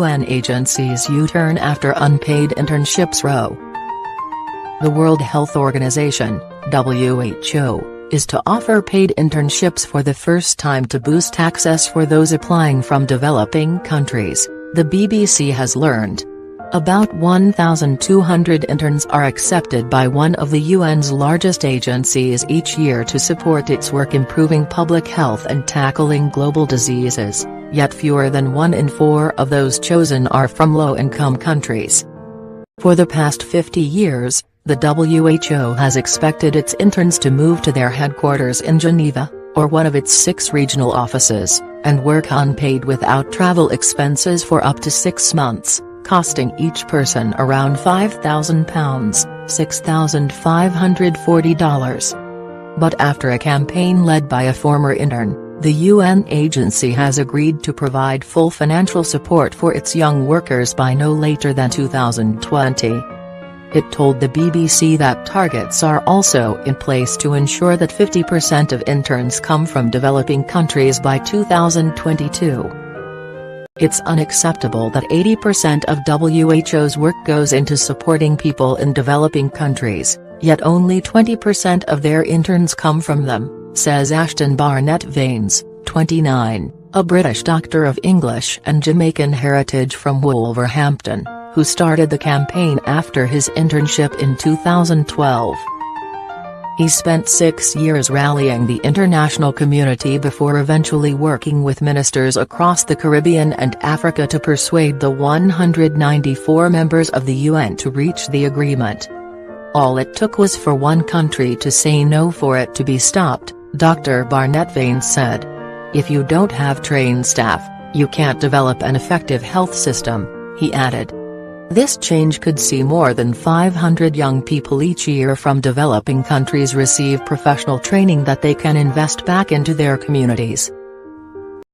UN agency's U-turn after unpaid internships row. The World Health Organization, WHO, is to offer paid internships for the first time to boost access for those applying from developing countries, the BBC has learned. About 1,200 interns are accepted by one of the UN's largest agencies each year to support its work improving public health and tackling global diseases, yet fewer than 1 in 4 of those chosen are from low-income countries. For the past 50 years, the WHO has expected its interns to move to their headquarters in Geneva, or one of its 6 regional offices, and work unpaid without travel expenses for up to 6 months, costing each person around £5,000 $6,540. But after a campaign led by a former intern, the UN agency has agreed to provide full financial support for its young workers by no later than 2020. It told the BBC that targets are also in place to ensure that 50% of interns come from developing countries by 2022. It's unacceptable that 80% of WHO's work goes into supporting people in developing countries, yet only 20% of their interns come from them, says Ashton Barnett-Vanes, 29, a British doctor of English and Jamaican heritage from Wolverhampton, who started the campaign after his internship in 2012. He spent 6 years rallying the international community before eventually working with ministers across the Caribbean and Africa to persuade the 194 members of the UN to reach the agreement. All it took was for one country to say no for it to be stopped, Dr. Barnett-Vanes said. If you don't have trained staff, you can't develop an effective health system, he added. This change could see more than 500 young people each year from developing countries receive professional training that they can invest back into their communities.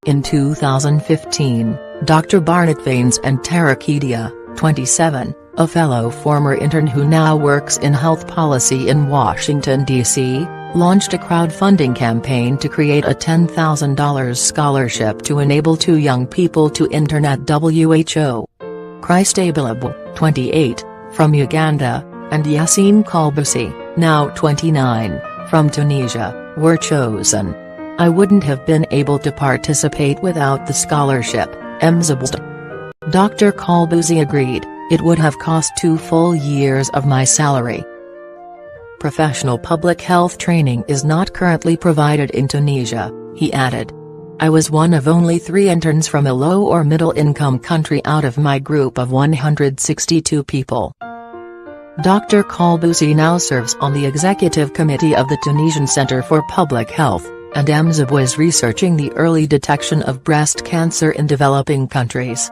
In 2015, Dr. Barnett-Vanes and Tara Kedia, 27, a fellow former intern who now works in health policy in Washington, D.C., launched a crowdfunding campaign to create a $10,000 scholarship to enable 2 young people to intern at WHO. Christabel, 28, from Uganda, and Yassine Kalbousi, now 29, from Tunisia, were chosen. I wouldn't have been able to participate without the scholarship, Mzabst. Dr. Kalbousi agreed, it would have cost 2 full years of my salary. Professional public health training is not currently provided in Tunisia, he added. I was one of only 3 interns from a low or middle-income country out of my group of 162 people. Dr. Kalbousi now serves on the executive committee of the Tunisian Center for Public Health, and Mzab was researching the early detection of breast cancer in developing countries.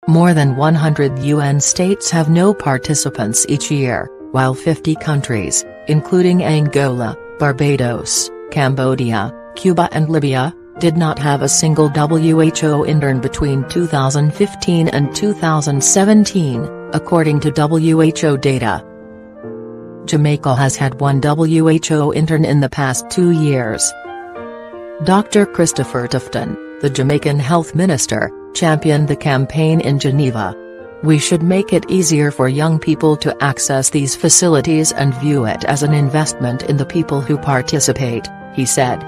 More than 100 UN states have no participants each year, while 50 countries, including Angola, Barbados, Cambodia, Cuba and Libya, did not have a single WHO intern between 2015 and 2017, according to WHO data. Jamaica has had 1 WHO intern in the past 2 years. Dr. Christopher Tufton, the Jamaican health minister, championed the campaign in Geneva. We should make it easier for young people to access these facilities and view it as an investment in the people who participate, he said.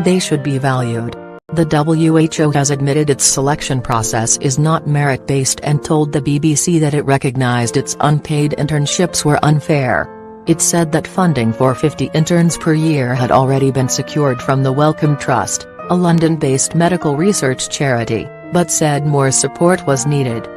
They should be valued. The WHO has admitted its selection process is not merit-based and told the BBC that it recognized its unpaid internships were unfair. It said that funding for 50 interns per year had already been secured from the Wellcome Trust, a London-based medical research charity, but said more support was needed.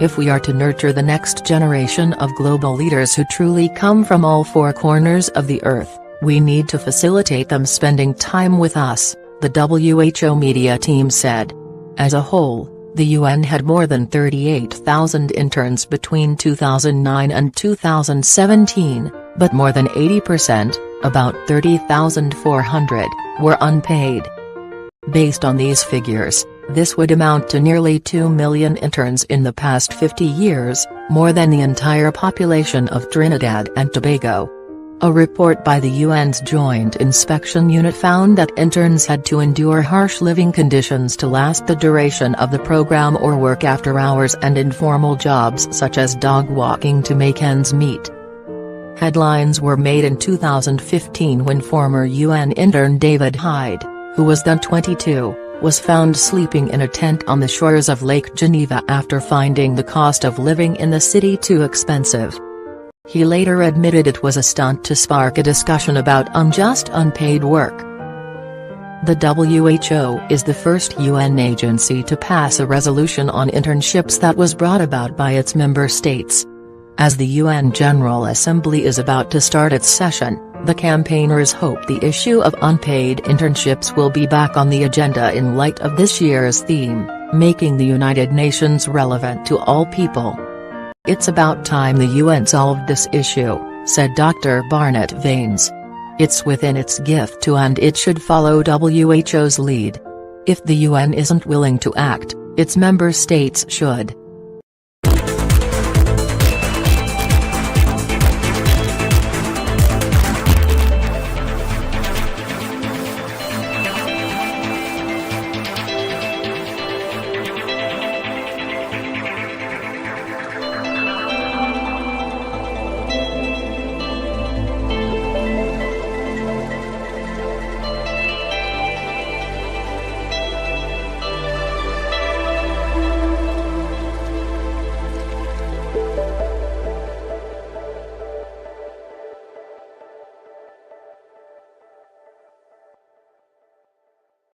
If we are to nurture the next generation of global leaders who truly come from all 4 corners of the earth, we need to facilitate them spending time with us, the WHO media team said. As a whole, the UN had more than 38,000 interns between 2009 and 2017, but more than 80%, about 30,400, were unpaid. Based on these figures, this would amount to nearly 2 million interns in the past 50 years, more than the entire population of Trinidad and Tobago. A report by the UN's Joint Inspection Unit found that interns had to endure harsh living conditions to last the duration of the program or work after hours and informal jobs such as dog walking to make ends meet. Headlines were made in 2015 when former UN intern David Hyde, who was then 22, was found sleeping in a tent on the shores of Lake Geneva after finding the cost of living in the city too expensive. He later admitted it was a stunt to spark a discussion about unjust unpaid work. The WHO is the first UN agency to pass a resolution on internships that was brought about by its member states. As the UN General Assembly is about to start its session, the campaigners hope the issue of unpaid internships will be back on the agenda in light of this year's theme, making the United Nations relevant to all people. "It's about time the UN solved this issue," said Dr. Barnett Vanes. "It's within its gift to and it should follow WHO's lead. If the UN isn't willing to act, its member states should."